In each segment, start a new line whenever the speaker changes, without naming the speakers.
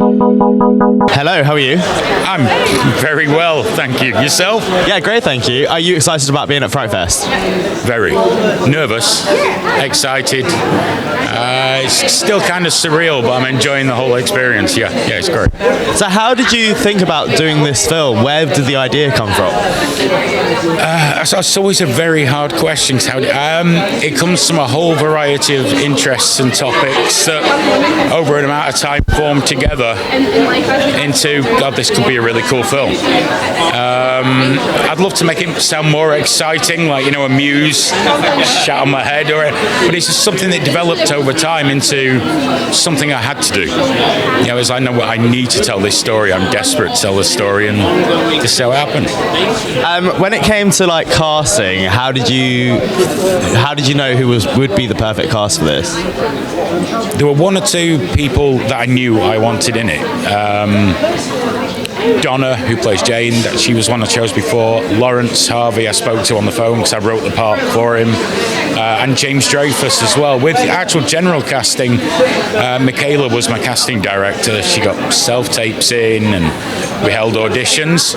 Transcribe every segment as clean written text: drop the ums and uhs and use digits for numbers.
Hello, how are you?
I'm very well, thank you. Yourself?
Yeah, great, thank you. Are you excited about being at FrightFest?
Very. Nervous, excited. It's still kind of surreal, but I'm enjoying the whole experience. Yeah, it's great.
So how did you think about doing this film? Where did the idea come from?
It's always a very hard question. It comes from a whole variety of interests and topics that over an amount of time form together into, God, this could be a really cool film. I'd love to make it sound more exciting, like, you know, a muse shot on my head, but it's just something that developed over time into something I had to do. You know, as I know I need to tell this story, I'm desperate to tell this story, and this is how it happened.
When it came to like casting, how did you know who would be the perfect cast for this?
There were one or two people that I knew I wanted in it. Donna, who plays Jane, she was one I chose before. Lawrence Harvey, I spoke to on the phone because I wrote the part for him. And James Dreyfus as well. With the actual general casting, Michaela was my casting director. She got self-tapes in and we held auditions.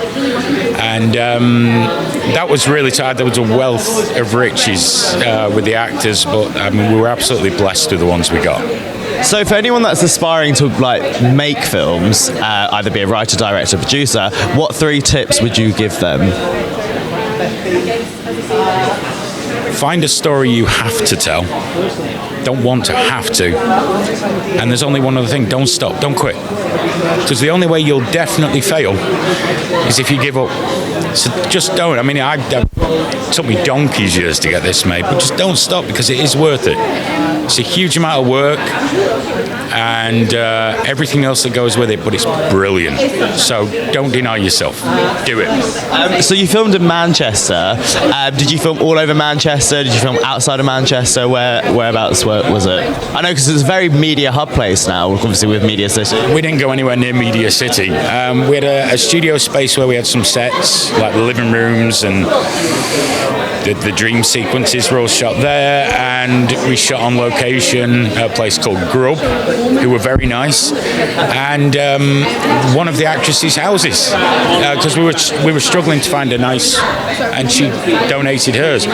And that was really tight. There was a wealth of riches with the actors, but I mean, we were absolutely blessed with the ones we got.
So for anyone that's aspiring to like make films, either be a writer, director, producer, what 3 tips would you give them?
Find a story you have to tell. Don't want to have to. And there's only one other thing, don't stop, don't quit. Because the only way you'll definitely fail is if you give up. So just don't. I mean, it took me donkey's years to get this made, but just don't stop because it is worth it. It's a huge amount of work and everything else that goes with it, but it's brilliant. So don't deny yourself. Do it.
So you filmed in Manchester. Did you film all over Manchester? Did you film outside of Manchester? Whereabouts was it? I know because it's a very media hub place now, obviously with Media City.
We didn't go anywhere near Media City. We had a studio space where we had some sets, like the living rooms and the dream sequences were all shot there, and we shot on location at a place called Grub, who were very nice, and one of the actresses' houses, because we were struggling to find a nice, and she donated hers.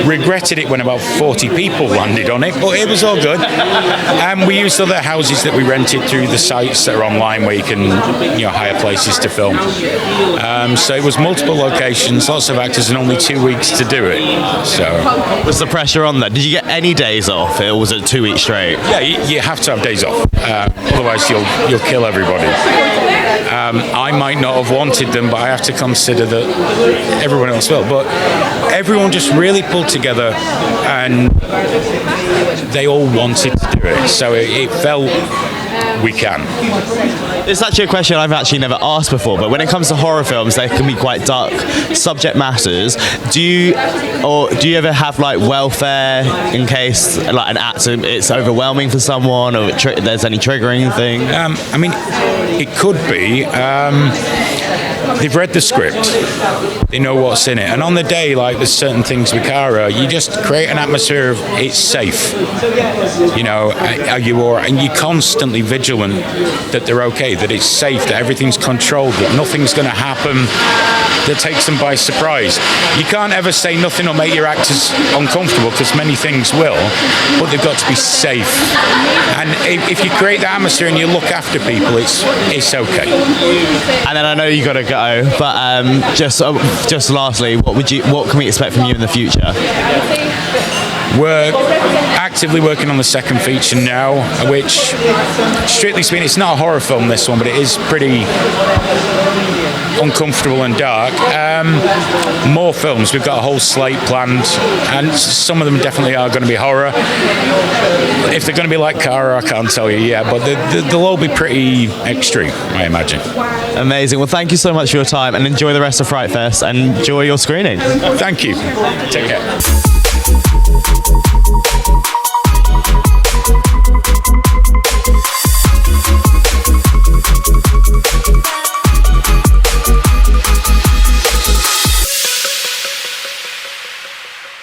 Regretted it when about 40 people landed on it, but it was all good. And we used other houses that we rented through the sites that are online where you can, you know, hire places to film. So it was multiple locations, lots of actors, and only 2 weeks to do it. So
was the pressure on that? Did you get any days off, or was it 2 weeks straight?
Yeah, you have to have days off. Otherwise, you'll kill everybody. I might not have wanted them, but I have to consider that everyone else will. But everyone just really pulled together, and they all wanted to do it. So it felt we can.
It's actually a question I've actually never asked before, but when it comes to horror films, they can be quite dark subject matters. Do you ever have like welfare in case like an act it's overwhelming for someone, or there's any triggering thing?
I mean, it could be. They've read the script, they know what's in it, and on the day, like there's certain things with Cara, you just create an atmosphere of it's safe. You know, are you all right? And you're constantly vigilant that they're okay, that it's safe, that everything's controlled, that nothing's going to happen that takes them by surprise. You can't ever say nothing will make your actors uncomfortable, because many things will, but they've got to be safe. And if you create that atmosphere and you look after people, it's okay.
And then I know you got to go, but just lastly, what can we expect from you in the future?
We're actively working on the second feature now, which, strictly speaking, it's not a horror film, this one, but it is pretty uncomfortable and dark. More films. We've got a whole slate planned, and some of them definitely are going to be horror. If they're going to be like Cara, I can't tell you yet, but they'll all be pretty extreme, I imagine.
Amazing. Well, thank you so much for your time, and enjoy the rest of FrightFest, and enjoy your screening.
Thank you. Take care.